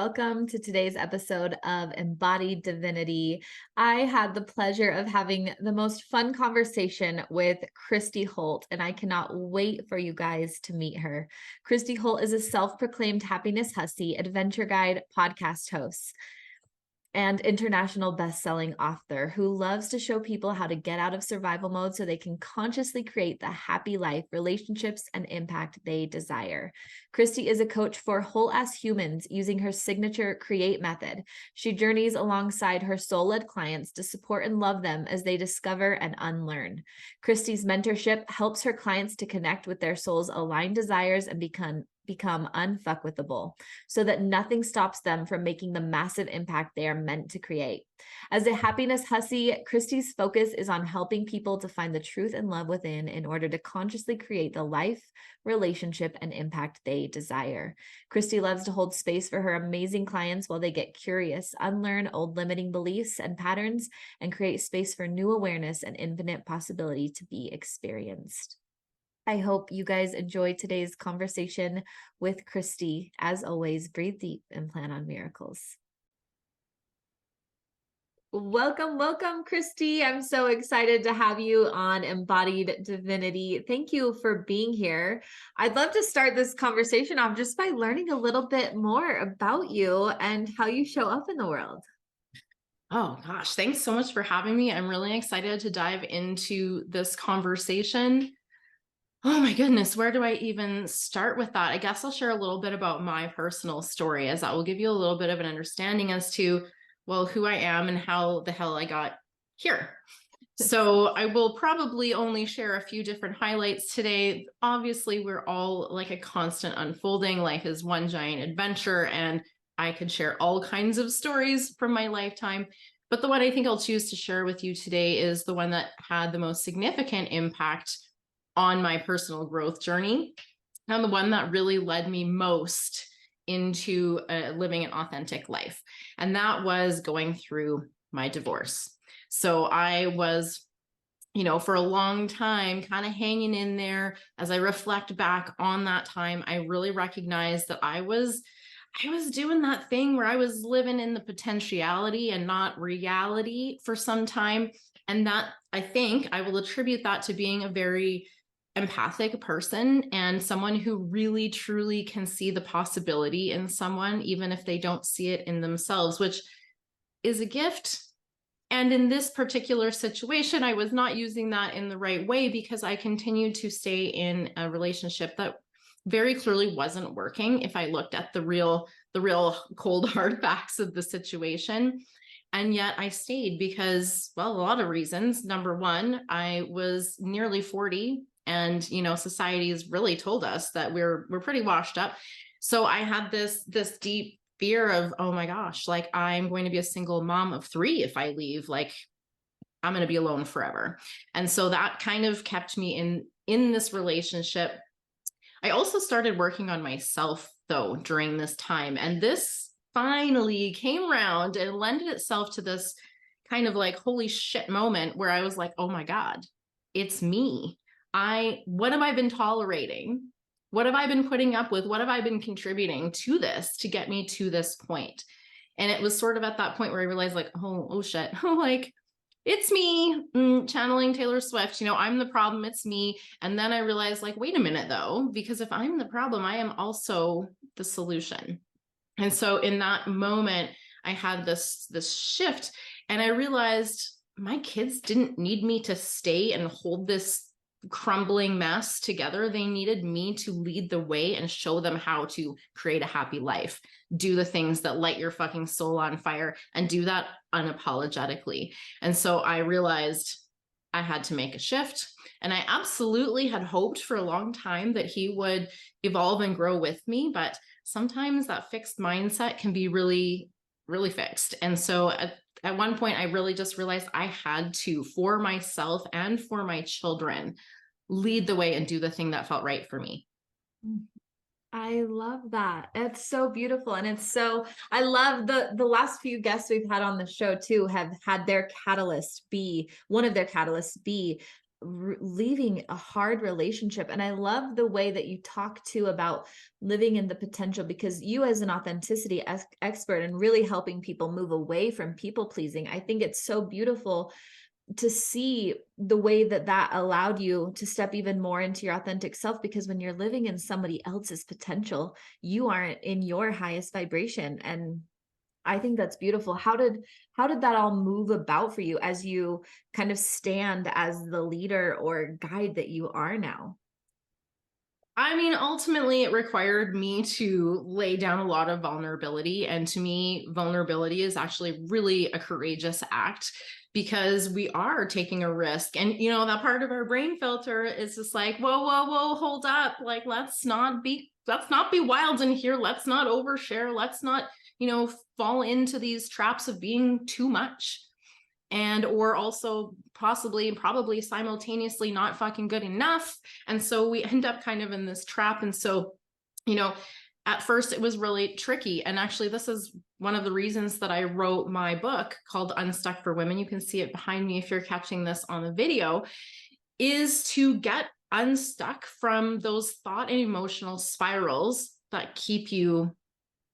welcome to today's episode of Embodied Divinity. I had the pleasure of having the most fun conversation with Christy Holt, and I cannot wait for you guys to meet her. Christy Holt is a self-proclaimed happiness hussy, adventure guide, podcast host, and international best-selling author who loves to show people how to get out of survival mode so they can consciously create the happy life, relationships, and impact they desire. Christy is a coach for whole-ass humans using her signature CREATE method. She journeys alongside her soul-led clients to support and love them as they discover and unlearn. Christy's mentorship helps her clients to connect with their soul's aligned desires and become unfuckwithable so that nothing stops them from making the massive impact they are meant to create. As a happiness hussy, Christy's focus is on helping people to find the truth and love within in order to consciously create the life, relationship, and impact they desire. Christy loves to hold space for her amazing clients while they get curious, unlearn old limiting beliefs and patterns, and create space for new awareness and infinite possibility to be experienced. I hope you guys enjoyed today's conversation with Christy. As always, breathe deep and plan on miracles. Welcome, Christy. I'm so excited to have you on Embodied Divinity. Thank you for being here. I'd love to start this conversation off just by learning a little bit more about you and how you show up in the world. Oh gosh, thanks so much for having me. I'm really excited to dive into this conversation. Oh my goodness, where do I even start with that? I guess I'll share a little bit about my personal story, as that will give you a little bit of an understanding as to, well, who I am and how the hell I got here. So I will probably only share a few different highlights today. Obviously, we're all like a constant unfolding. Life is one giant adventure, and I could share all kinds of stories from my lifetime. But the one I think I'll choose to share with you today is the one that had the most significant impact on my personal growth journey, and the one that really led me most into living an authentic life. And that was going through my divorce. So I was, for a long time, kind of hanging in there. As I reflect back on that time, I really recognized that I was doing that thing where I was living in the potentiality and not reality for some time. And that, I think I will attribute that to being a very empathic person and someone who really truly can see the possibility in someone, even if they don't see it in themselves, which is a gift. And in this particular situation, I was not using that in the right way because I continued to stay in a relationship that very clearly wasn't working if I looked at the real cold hard facts of the situation. And yet I stayed because, well, a lot of reasons. Number one, I was nearly 40. And, society has really told us that we're pretty washed up. So I had this deep fear of, oh my gosh, like I'm going to be a single mom of 3 if I leave, like I'm going to be alone forever. And so that kind of kept me in this relationship. I also started working on myself though during this time. And this finally came around and lended itself to this kind of like holy shit moment where I was like, oh my God, it's me. What have I been tolerating? What have I been putting up with? What have I been contributing to this to get me to this point? And it was sort of at that point where I realized like, oh shit, like it's me, channeling Taylor Swift, I'm the problem, it's me. And then I realized like, wait a minute though, because if I'm the problem, I am also the solution. And so in that moment, I had this shift and I realized my kids didn't need me to stay and hold this crumbling mess together. They needed me to lead the way and show them how to create a happy life, do the things that light your fucking soul on fire, and do that unapologetically. And so I realized I had to make a shift. And I absolutely had hoped for a long time that he would evolve and grow with me. But sometimes that fixed mindset can be really, really fixed. And so at one point, I really just realized I had to, for myself and for my children, lead the way and do the thing that felt right for me. I love that. It's so beautiful. And I love the last few guests we've had on the show too have had one of their catalysts be leaving a hard relationship. And I love the way that you talk to about living in the potential, because you as an authenticity expert and really helping people move away from people pleasing, I think it's so beautiful to see the way that that allowed you to step even more into your authentic self, because when you're living in somebody else's potential, you aren't in your highest vibration. And I think that's beautiful. How did that all move about for you as you kind of stand as the leader or guide that you are now? I mean, ultimately, it required me to lay down a lot of vulnerability. And to me, vulnerability is actually really a courageous act because we are taking a risk. And, that part of our brain filter is just like, whoa, whoa, whoa, hold up. Like, let's not be wild in here. Let's not overshare. Let's not, fall into these traps of being too much. And or also possibly probably simultaneously not fucking good enough. And so we end up kind of in this trap. And so, you know at first it was really tricky, and actually this is one of the reasons that I wrote my book called Unstuck for Women. You can see it behind me if you're catching this on the video, is to get unstuck from those thought and emotional spirals that keep you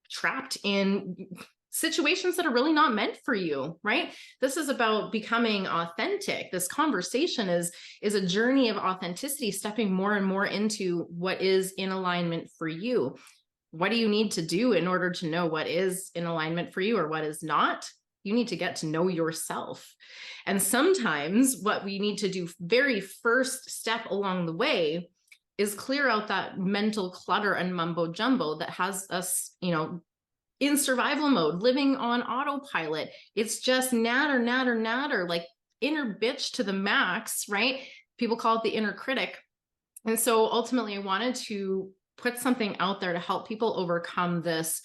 trapped in situations that are really not meant for you, right? This is about becoming authentic. This conversation is a journey of authenticity, stepping more and more into what is in alignment for you. What do you need to do in order to know what is in alignment for you or what is not? You need to get to know yourself. And sometimes what we need to do very first step along the way is clear out that mental clutter and mumbo jumbo that has us, in survival mode, living on autopilot. It's just natter, natter, natter, like inner bitch to the max, right? People call it the inner critic. And so ultimately I wanted to put something out there to help people overcome this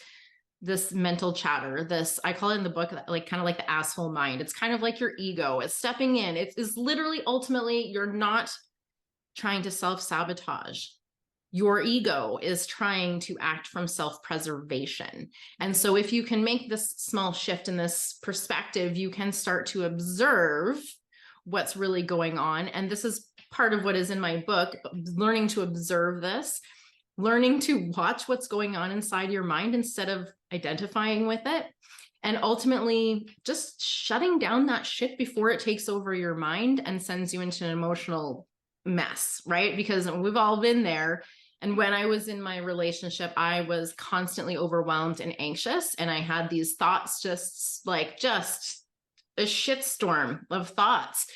mental chatter. This, I call it in the book, like kind of like the asshole mind. It's kind of like your ego. It's stepping in. It's literally, ultimately, you're not trying to self-sabotage. Your ego is trying to act from self-preservation. And so if you can make this small shift in this perspective, you can start to observe what's really going on. And this is part of what is in my book, learning to observe this, learning to watch what's going on inside your mind instead of identifying with it. And ultimately just shutting down that shit before it takes over your mind and sends you into an emotional mess, right? Because we've all been there. And when I was in my relationship, I was constantly overwhelmed and anxious. And I had these thoughts, just a shitstorm of thoughts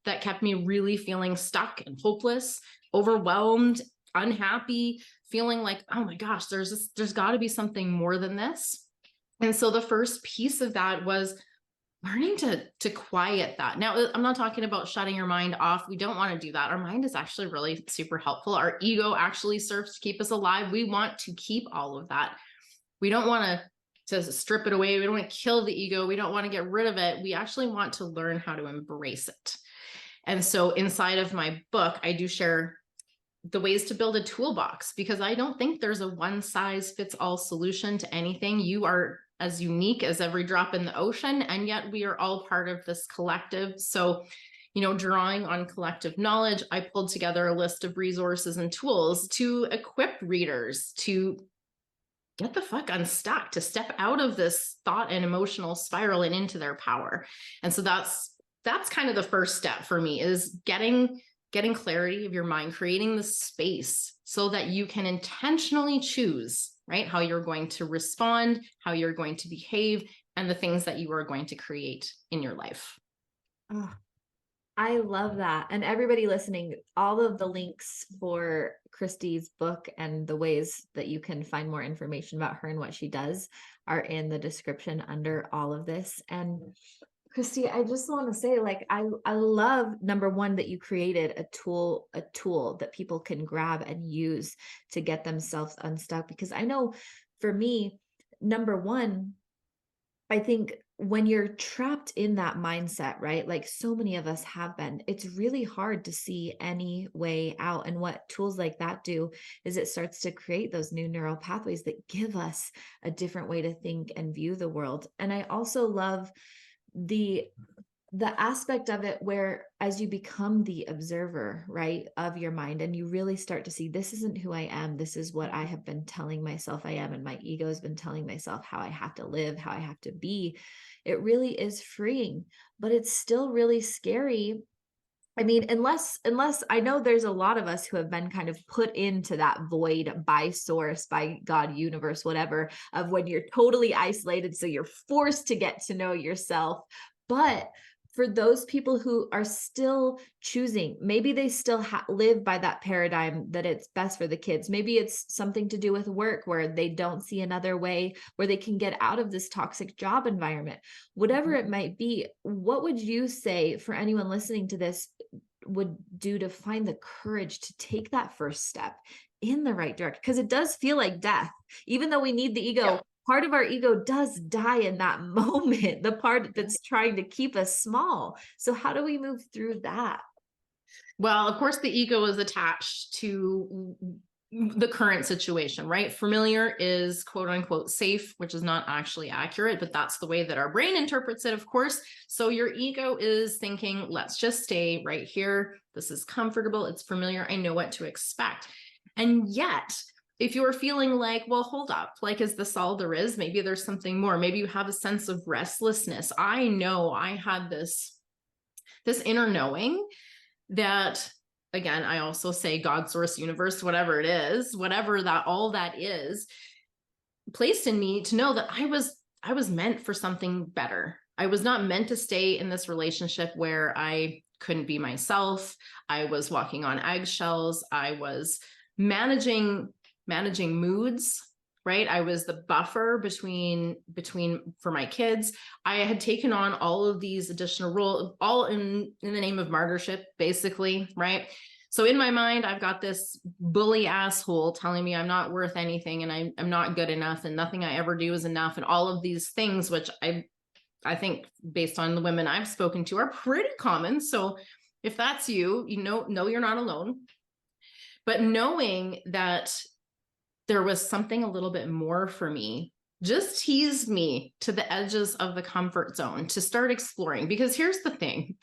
that kept me really feeling stuck and hopeless, overwhelmed, unhappy, feeling like, oh my gosh, there's got to be something more than this. And so the first piece of that was learning to quiet that. Now, I'm not talking about shutting your mind off. We don't want to do that. Our mind is actually really super helpful. Our ego actually serves to keep us alive. We want to keep all of that. We don't want to strip it away. We don't want to kill the ego. We don't want to get rid of it. We actually want to learn how to embrace it. And so inside of my book, I do share the ways to build a toolbox, because I don't think there's a one size fits all solution to anything. You are as unique as every drop in the ocean, and yet we are all part of this collective. So, drawing on collective knowledge, I pulled together a list of resources and tools to equip readers to get the fuck unstuck, to step out of this thought and emotional spiral and into their power. And so that's kind of the first step for me, is getting clarity of your mind, creating the space so that you can intentionally choose, right, how you're going to respond, how you're going to behave, and the things that you are going to create in your life. Oh, I love that. And everybody listening, all of the links for Christy's book and the ways that you can find more information about her and what she does are in the description under all of this. And Christy, I just want to say, like, I love, number one, that you created a tool that people can grab and use to get themselves unstuck. Because I know for me, number one, I think when you're trapped in that mindset, right? Like so many of us have been, it's really hard to see any way out. And what tools like that do is it starts to create those new neural pathways that give us a different way to think and view the world. And I also love the the aspect of it where as you become the observer, right, of your mind, and you really start to see, this isn't who I am, this is what I have been telling myself I am, and my ego has been telling myself how I have to live, how I have to be. It really is freeing, but it's still really scary. I mean, unless I know there's a lot of us who have been kind of put into that void by source, by God, universe, whatever, of when you're totally isolated, so you're forced to get to know yourself. But for those people who are still choosing, maybe they still live by that paradigm that it's best for the kids. Maybe it's something to do with work where they don't see another way where they can get out of this toxic job environment. Whatever it might be, what would you say for anyone listening to this would do to find the courage to take that first step in the right direction? Because it does feel like death, even though we need the Yeah. ego. Part of our ego does die in that moment, the part that's trying to keep us small. So how do we move through that? Well, of course, the ego is attached to the current situation, right? Familiar is quote unquote safe, which is not actually accurate, but that's the way that our brain interprets it, of course. So your ego is thinking, let's just stay right here. This is comfortable. It's familiar. I know what to expect. And yet, if you're feeling like, well, hold up, like, is this all there is? Maybe there's something more. Maybe you have a sense of restlessness. I know I had this inner knowing that, again, I also say God, source, universe, whatever it is, whatever that all that is, placed in me to know that I was meant for something better. I was not meant to stay in this relationship where I couldn't be myself. I was walking on eggshells. I was managing moods, right? I was the buffer between for my kids. I had taken on all of these additional roles, all in the name of martyrship, basically, right? So in my mind, I've got this bully asshole telling me I'm not worth anything and I'm not good enough and nothing I ever do is enough, and all of these things, which I think based on the women I've spoken to are pretty common. So if that's you, you know you're not alone. But knowing that there was something a little bit more for me just teased me to the edges of the comfort zone to start exploring. Because here's the thing,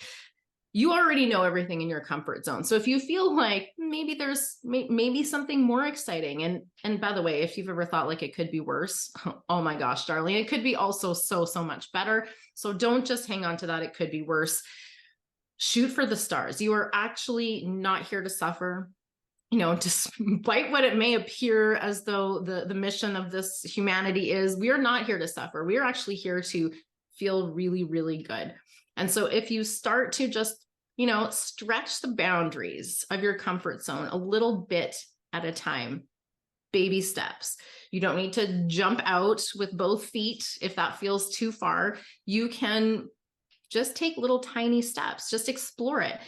you already know everything in your comfort zone. So if you feel like maybe there's maybe something more exciting, and by the way, if you've ever thought like it could be worse, oh my gosh, darling, it could be also so much better. So don't just hang on to that. It could be worse. Shoot for the stars. You are actually not here to suffer. Despite what it may appear as though the mission of this humanity is, we are not here to suffer. We are actually here to feel really, really good. And so if you start to just, stretch the boundaries of your comfort zone a little bit at a time, baby steps. You don't need to jump out with both feet if that feels too far. You can just take little tiny steps, just explore it.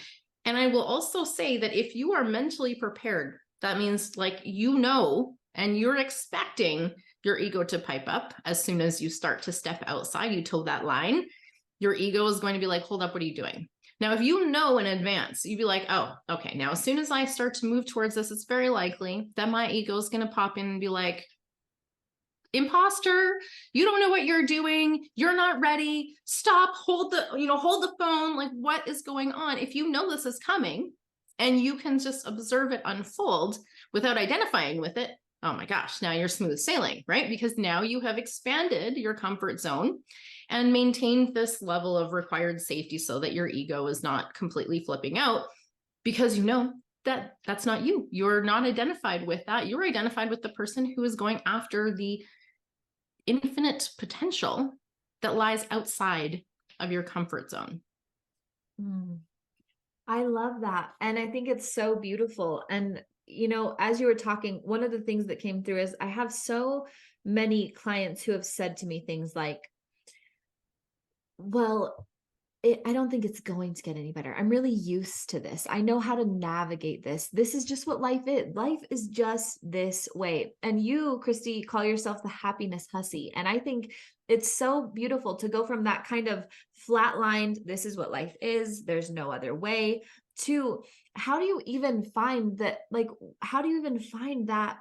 And I will also say that if you are mentally prepared, that means and you're expecting your ego to pipe up as soon as you start to step outside, you toe that line, your ego is going to be like, hold up, what are you doing? Now, if you know in advance, you'd be like, oh, okay, now as soon as I start to move towards this, it's very likely that my ego is going to pop in and be like, imposter, you don't know what you're doing, you're not ready, stop, hold the phone, like what is going on? If you know this is coming and you can just observe it unfold without identifying with it, oh my gosh, now you're smooth sailing, right? Because now you have expanded your comfort zone and maintained this level of required safety so that your ego is not completely flipping out, because that's not you. You're not identified with that. You're identified with the person who is going after the infinite potential that lies outside of your comfort zone. I love that. And I think it's so beautiful. And, as you were talking, one of the things that came through is I have so many clients who have said to me things like, well, I don't think it's going to get any better. I'm really used to this. I know how to navigate this. This is just what life is. Life is just this way. And you, Christy, call yourself the Happiness Hussy. And I think it's so beautiful to go from that kind of flatlined, this is what life is, there's no other way, to how do you even find that, how do you even find that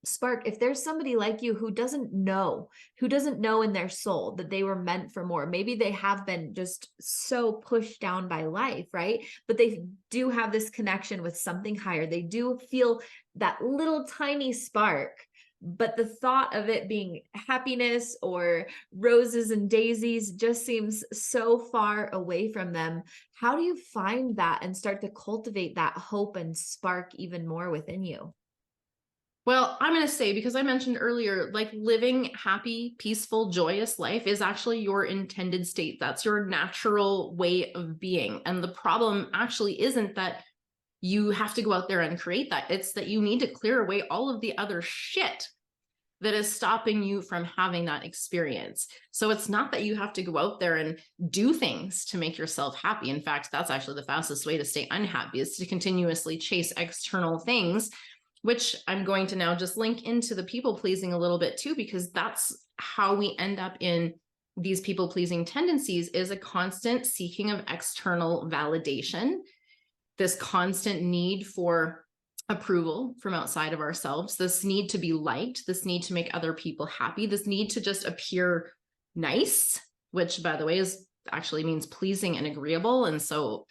Spark, if there's somebody like you who doesn't know in their soul that they were meant for more, maybe they have been just so pushed down by life, right? But they do have this connection with something higher. They do feel that little tiny spark, but the thought of it being happiness or roses and daisies just seems so far away from them. How do you find that and start to cultivate that hope and spark even more within you? Well, I'm going to say, because I mentioned earlier, like living happy, peaceful, joyous life is actually your intended state. That's your natural way of being. And the problem actually isn't that you have to go out there and create that. It's that you need to clear away all of the other shit that is stopping you from having that experience. So it's not that you have to go out there and do things to make yourself happy. In fact, that's actually the fastest way to stay unhappy, is to continuously chase external things, which I'm going to now just link into the people pleasing a little bit too, because that's how we end up in these people pleasing tendencies, is a constant seeking of external validation, this constant need for approval from outside of ourselves, this need to be liked, this need to make other people happy, this need to just appear nice, which by the way is actually means pleasing and agreeable. And so,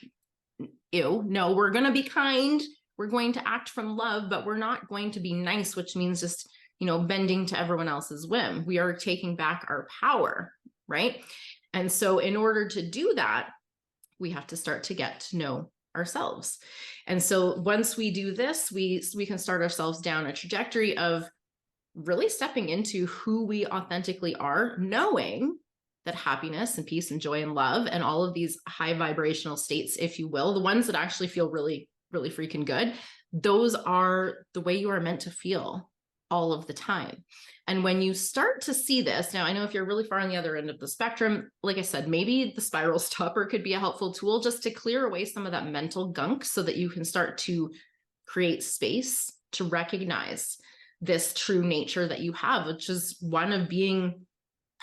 ew, no, we're going to be kind, we're going to act from love, but we're not going to be nice, which means just, bending to everyone else's whim. We are taking back our power, right? And so in order to do that, we have to start to get to know ourselves. And so once we do this, we can start ourselves down a trajectory of really stepping into who we authentically are, knowing that happiness and peace and joy and love and all of these high vibrational states, if you will, the ones that actually feel really, really freaking good, those are the way you are meant to feel all of the time. And when you start to see this, now I know if you're really far on the other end of the spectrum, like I said, maybe the spiral stopper could be a helpful tool just to clear away some of that mental gunk so that you can start to create space to recognize this true nature that you have, which is one of being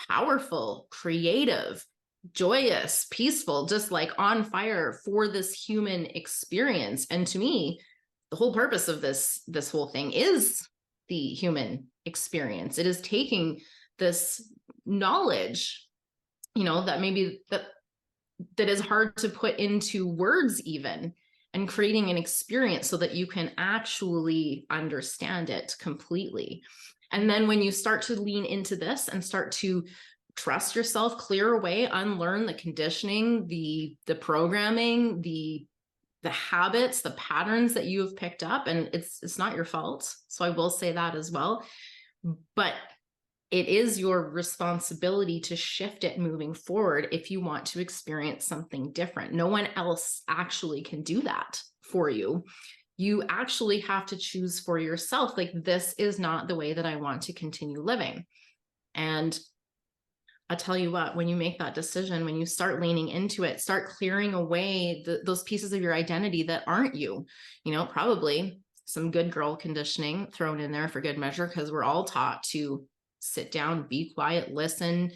powerful, creative, joyous, peaceful, just like on fire for this human experience. And to me, the whole purpose of this whole thing is the human experience. It is taking this knowledge, that maybe that is hard to put into words even, and creating an experience so that you can actually understand it completely. And then when you start to lean into this and start to trust yourself, clear away, unlearn the conditioning, the programming, the habits, the patterns that you have picked up, and it's not your fault. So I will say that as well, but it is your responsibility to shift it moving forward if you want to experience something different. No one else actually can do that for you. You actually have to choose for yourself, like, this is not the way that I want to continue living. And I'll tell you what, when you make that decision, when you start leaning into it, start clearing away those pieces of your identity that aren't you, probably some good girl conditioning thrown in there for good measure, because we're all taught to sit down, be quiet, listen,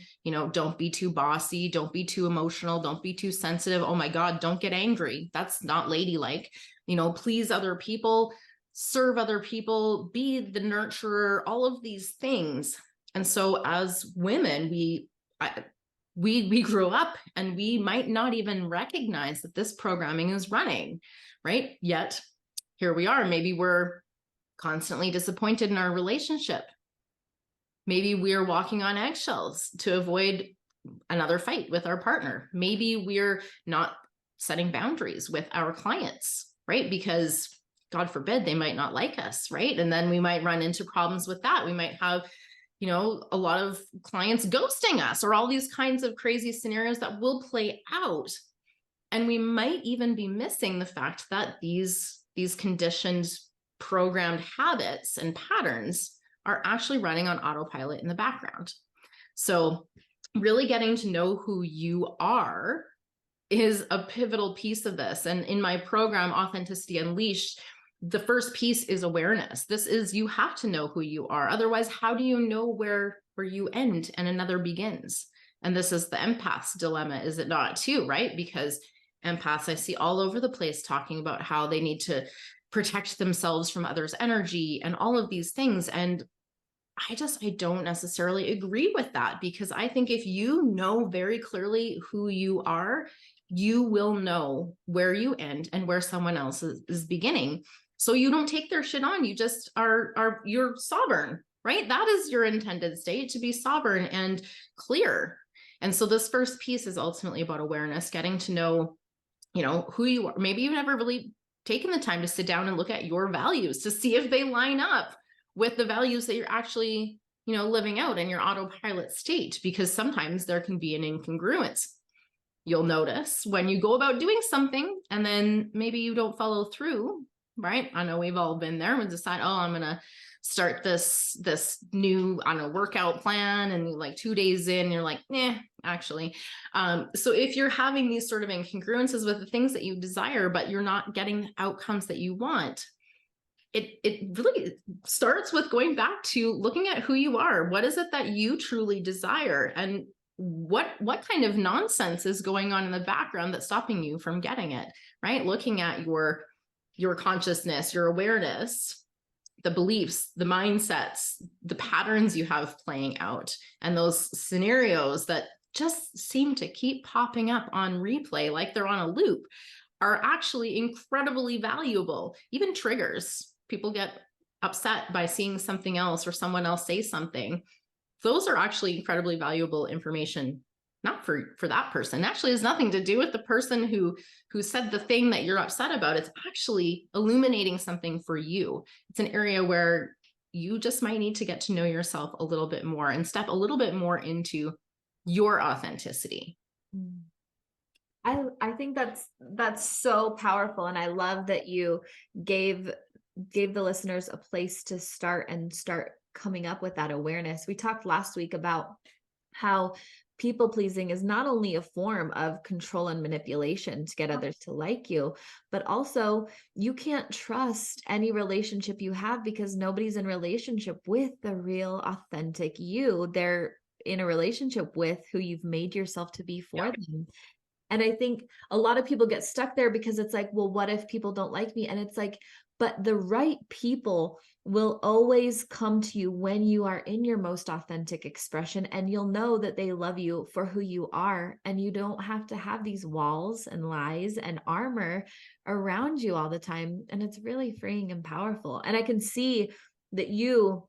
don't be too bossy, don't be too emotional, don't be too sensitive. Oh my God, don't get angry. That's not ladylike. Please other people, serve other people, be the nurturer, all of these things. And so as women, we grew up and we might not even recognize that this programming is running, right? Yet here we are. Maybe we're constantly disappointed in our relationship. Maybe we're walking on eggshells to avoid another fight with our partner. Maybe we're not setting boundaries with our clients, right? Because God forbid, they might not like us, right? And then we might run into problems with that. We might have a lot of clients ghosting us, or all these kinds of crazy scenarios that will play out. And we might even be missing the fact that these conditioned, programmed habits and patterns are actually running on autopilot in the background. So really getting to know who you are is a pivotal piece of this. And in my program, Authenticity Unleashed, the first piece is awareness. This is, you have to know who you are. Otherwise, how do you know where you end and another begins? And this is the empath's dilemma, is it not, too, right? Because empaths I see all over the place talking about how they need to protect themselves from others' energy and all of these things. And I don't necessarily agree with that, because I think if you know very clearly who you are, you will know where you end and where someone else is beginning. So you don't take their shit on. You just you're sovereign, right? That is your intended state, to be sovereign and clear. And so this first piece is ultimately about awareness, getting to know, who you are. Maybe you've never really taken the time to sit down and look at your values to see if they line up with the values that you're actually, living out in your autopilot state, because sometimes there can be an incongruence. You'll notice when you go about doing something and then maybe you don't follow through, right? I know we've all been there. We decide, oh, I'm going to start this new, workout plan. And like 2 days in, you're like, actually. So if you're having these sort of incongruences with the things that you desire, but you're not getting the outcomes that you want, it really starts with going back to looking at who you are. What is it that you truly desire? And what kind of nonsense is going on in the background that's stopping you from getting it, right? Looking at your consciousness, your awareness, the beliefs, the mindsets, the patterns you have playing out, and those scenarios that just seem to keep popping up on replay like they're on a loop are actually incredibly valuable. Even triggers. People get upset by seeing something else or someone else say something. Those are actually incredibly valuable information, not for that person. It actually has nothing to do with the person who said the thing that you're upset about. It's actually illuminating something for you. It's an area where you just might need to get to know yourself a little bit more and step a little bit more into your authenticity. I think that's so powerful. And I love that you gave the listeners a place to start coming up with that awareness. We talked last week about how people pleasing is not only a form of control and manipulation to get others to like you, but also you can't trust any relationship you have because nobody's in relationship with the real authentic you. They're in a relationship with who you've made yourself to be for them. And I think a lot of people get stuck there because it's like, well, what if people don't like me? And it's like, but the right people will always come to you when you are in your most authentic expression, and you'll know that they love you for who you are. And you don't have to have these walls and lies and armor around you all the time. And it's really freeing and powerful. And I can see that you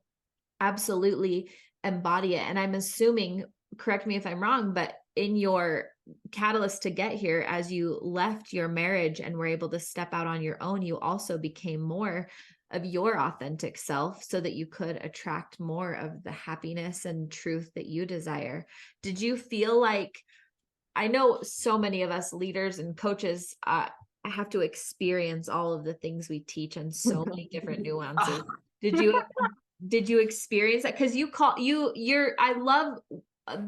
absolutely embody it. And I'm assuming, correct me if I'm wrong, but in your catalyst to get here, as you left your marriage and were able to step out on your own, you also became more of your authentic self so that you could attract more of the happiness and truth that you desire. Did you feel like, I know so many of us leaders and coaches, I have to experience all of the things we teach and so many different nuances. Did you experience that? Because I love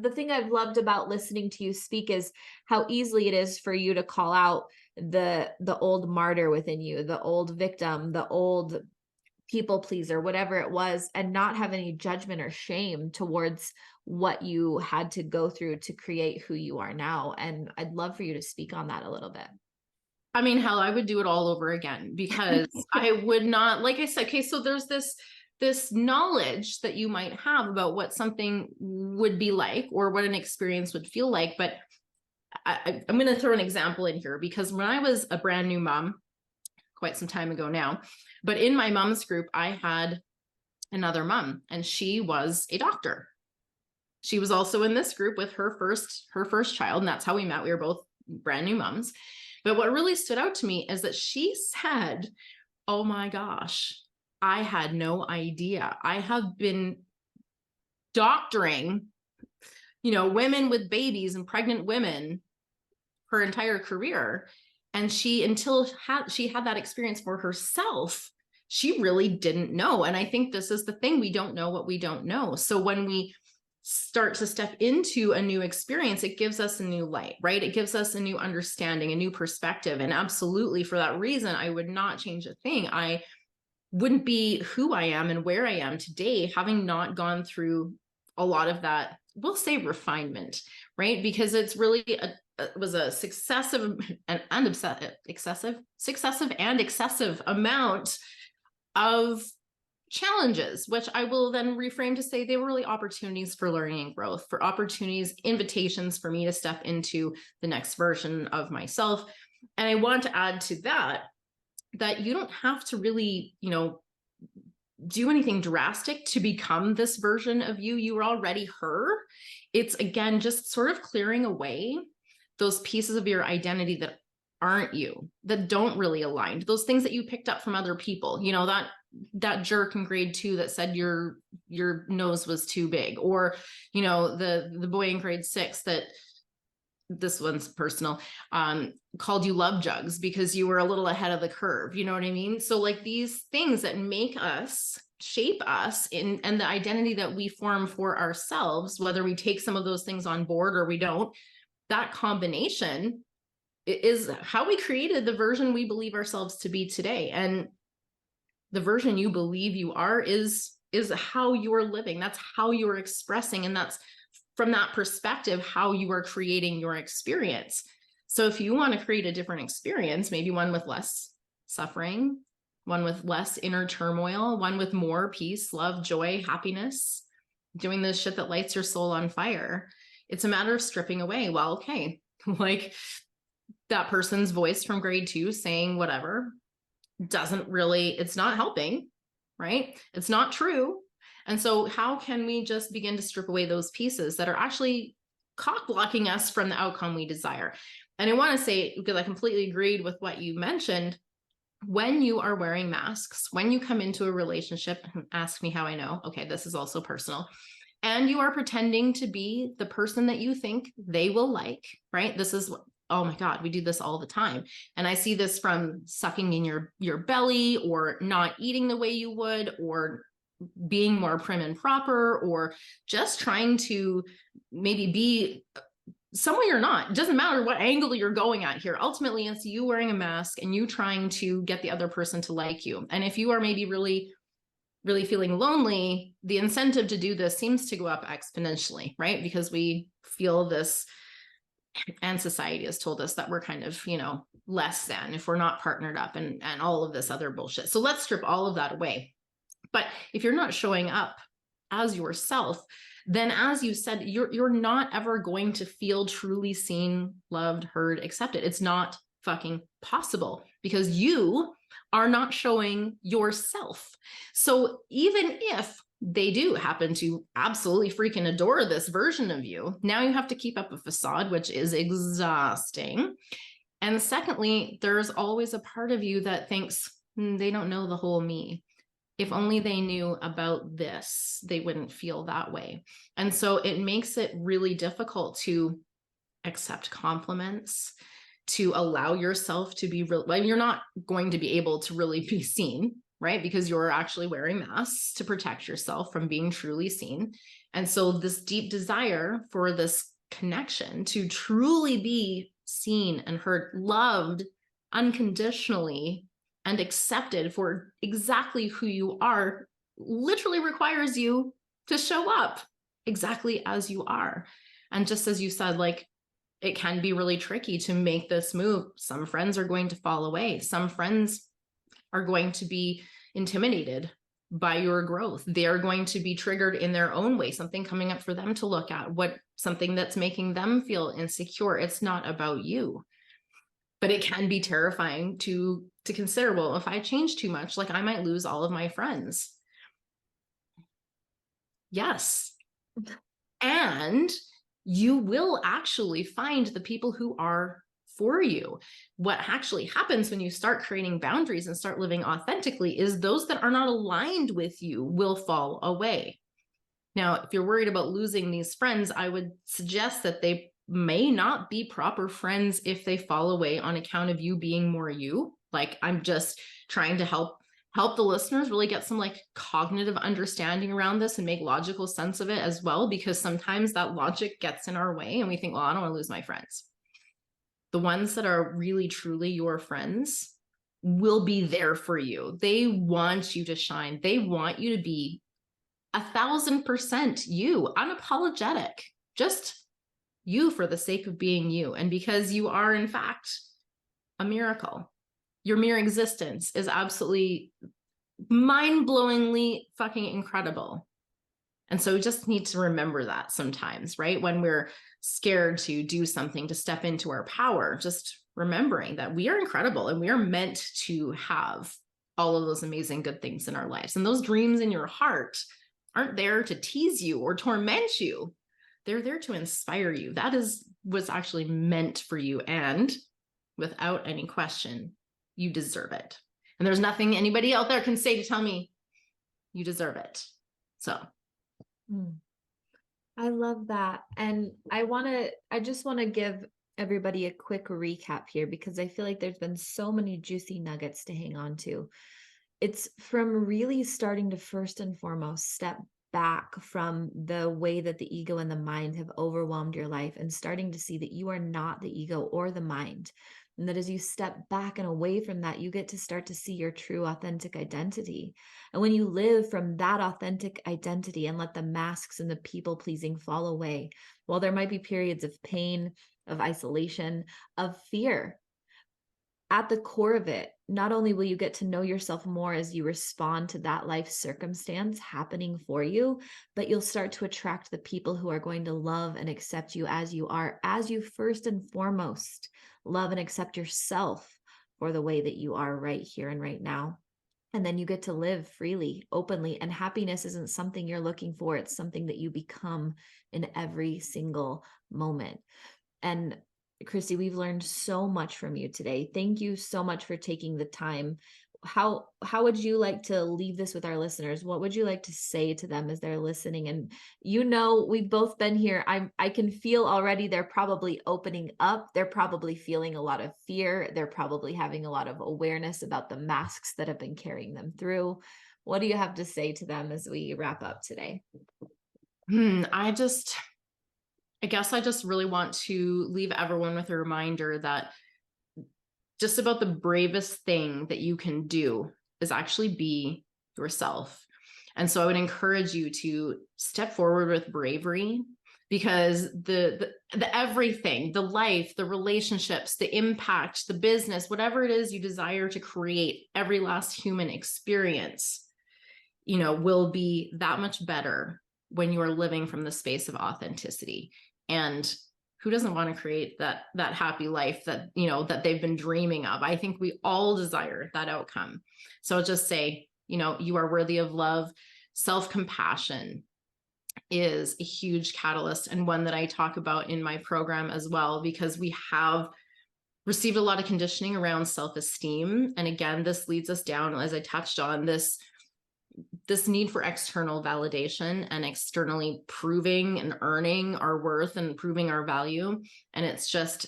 the thing I've loved about listening to you speak is how easily it is for you to call out the old martyr within you, the old victim, the old people pleaser, whatever it was, and not have any judgment or shame towards what you had to go through to create who you are now. And I'd love for you to speak on that a little bit. I mean, hell, I would do it all over again, because I would not, like I said, okay, so there's this knowledge that you might have about what something would be like or what an experience would feel like. But I'm going to throw an example in here, because when I was a brand new mom, quite some time ago now, but in my mom's group, I had another mom, and she was a doctor. She was also in this group with her first child, and that's how we met. We were both brand new moms. But what really stood out to me is that she said, oh my gosh, I had no idea. I have been doctoring, women with babies and pregnant women her entire career. And until she had that experience for herself, she really didn't know. And I think this is the thing. We don't know what we don't know. So when we start to step into a new experience, it gives us a new light, right? It gives us a new understanding, a new perspective. And absolutely, for that reason, I would not change a thing. I wouldn't be who I am and where I am today, having not gone through a lot of that, we'll say, refinement, right? Because it's really was a successive and excessive amount of challenges, which I will then reframe to say they were really opportunities for learning and growth, for opportunities, invitations for me to step into the next version of myself. And I want to add to that you don't have to really, do anything drastic to become this version of you. You were already her. It's, again, just sort of clearing away those pieces of your identity that aren't you, that don't really align, those things that you picked up from other people. That jerk in grade 2 that said your nose was too big, or the boy in grade 6 that, this one's personal, called you love jugs because you were a little ahead of the curve. You know what I mean? So like these things that make us, shape us and the identity that we form for ourselves, whether we take some of those things on board or we don't, that combination is how we created the version we believe ourselves to be today. And the version you believe you are is how you're living. That's how you're expressing. And that's, from that perspective, how you are creating your experience. So if you want to create a different experience, maybe one with less suffering, one with less inner turmoil, one with more peace, love, joy, happiness, doing the shit that lights your soul on fire, it's a matter of stripping away. Well, okay, like that person's voice from grade 2 saying whatever doesn't really, it's not helping, right? It's not true. And so how can we just begin to strip away those pieces that are actually cock blocking us from the outcome we desire? And I want to say, because I completely agreed with what you mentioned, when you are wearing masks, when you come into a relationship, ask me how I know, okay, this is also personal, and you are pretending to be the person that you think they will like, right? This is, oh my God, we do this all the time. And I see this from sucking in your belly, or not eating the way you would, or being more prim and proper, or just trying to maybe be somewhere you're not. It doesn't matter what angle you're going at here. Ultimately, it's you wearing a mask and you trying to get the other person to like you. And if you are maybe really, really feeling lonely, the incentive to do this seems to go up exponentially, right? Because we feel this, and society has told us that we're kind of, less than if we're not partnered up, and all of this other bullshit. So let's strip all of that away. But if you're not showing up as yourself, then, as you said, you're not ever going to feel truly seen, loved, heard, accepted. It's not fucking possible, because you are not showing yourself. So even if they do happen to absolutely freaking adore this version of you, now you have to keep up a facade, which is exhausting. And secondly, there's always a part of you that thinks, they don't know the whole me. If only they knew about this, they wouldn't feel that way. And so it makes it really difficult to accept compliments, to allow yourself to be real. Well, you're not going to be able to really be seen, right? Because you're actually wearing masks to protect yourself from being truly seen. And so this deep desire for this connection, to truly be seen and heard, loved unconditionally, and accepted for exactly who you are, literally requires you to show up exactly as you are. And just as you said, like, it can be really tricky to make this move. Some friends are going to fall away. Some friends are going to be intimidated by your growth. They're going to be triggered in their own way, something coming up for them to look at, something that's making them feel insecure. It's not about you. But it can be terrifying to consider, well, if I change too much, like, I might lose all of my friends. Yes. And you will actually find the people who are for you. What actually happens when you start creating boundaries and start living authentically is those that are not aligned with you will fall away. Now, if you're worried about losing these friends, I would suggest that they may not be proper friends if they fall away on account of you being more you. Like, I'm just trying to help the listeners really get some like cognitive understanding around this and make logical sense of it as well, because sometimes that logic gets in our way and we think, well, I don't want to lose my friends. The ones that are really truly your friends will be there for you. They want you to shine. They want you to be 1,000% you, unapologetic. Just you for the sake of being you. And because you are, in fact, a miracle. Your mere existence is absolutely mind-blowingly fucking incredible. And so we just need to remember that sometimes, right? When we're scared to do something, to step into our power, just remembering that we are incredible and we are meant to have all of those amazing good things in our lives. And those dreams in your heart aren't there to tease you or torment you. They're there to inspire you. That is what's actually meant for you. And without any question, you deserve it. And there's nothing anybody out there can say to tell me you deserve it. So I love that. And I just want to give everybody a quick recap here because I feel like there's been so many juicy nuggets to hang on to. It's from really starting to first and foremost step back from the way that the ego and the mind have overwhelmed your life and starting to see that you are not the ego or the mind. And that as you step back and away from that, you get to start to see your true authentic identity. And when you live from that authentic identity and let the masks and the people pleasing fall away, while there might be periods of pain, of isolation, of fear, at the core of it, not only will you get to know yourself more as you respond to that life circumstance happening for you, but you'll start to attract the people who are going to love and accept you as you are, as you first and foremost love and accept yourself for the way that you are right here and right now. And then you get to live freely, openly. And happiness isn't something you're looking for, it's something that you become in every single moment. And Christy, we've learned so much from you today. Thank you so much for taking the time. How would you like to leave this with our listeners? What would you like to say to them as they're listening? And we've both been here. I can feel already they're probably opening up. They're probably feeling a lot of fear. They're probably having a lot of awareness about the masks that have been carrying them through. What do you have to say to them as we wrap up today? I guess I just really want to leave everyone with a reminder that just about the bravest thing that you can do is actually be yourself. And so I would encourage you to step forward with bravery because the everything, the life, the relationships, the impact, the business, whatever it is you desire to create, every last human experience, will be that much better when you are living from the space of authenticity. And who doesn't want to create that happy life that that they've been dreaming of? I think we all desire that outcome. So I'll just say, you are worthy of love. Self-compassion is a huge catalyst and one that I talk about in my program as well, because we have received a lot of conditioning around self-esteem. And again, this leads us down, as I touched on, this need for external validation and externally proving and earning our worth and proving our value. And it's just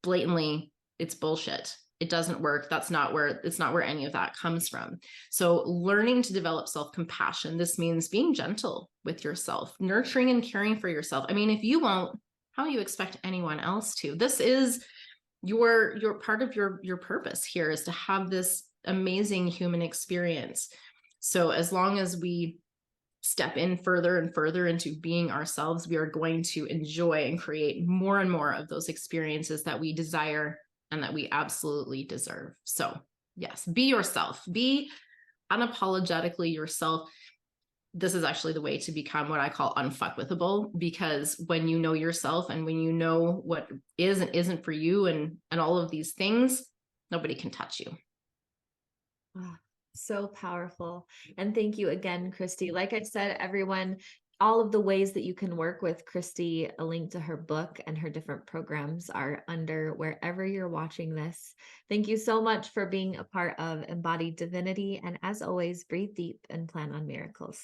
blatantly, it's bullshit. It doesn't work. It's not where any of that comes from. So learning to develop self-compassion, this means being gentle with yourself, nurturing and caring for yourself. I mean, if you won't, how do you expect anyone else to? This is your part of your purpose here, is to have this amazing human experience. So as long as we step in further and further into being ourselves, we are going to enjoy and create more and more of those experiences that we desire and that we absolutely deserve. So yes, be yourself, be unapologetically yourself. This is actually the way to become what I call unfuckwithable, because when you know yourself and when you know what is and isn't for you and all of these things, nobody can touch you. Oh, so powerful. And thank you again, Christy. Like I said, everyone, all of the ways that you can work with Christy, a link to her book and her different programs are under wherever you're watching this. Thank you so much for being a part of Embodied Divinity. And as always, breathe deep and plan on miracles.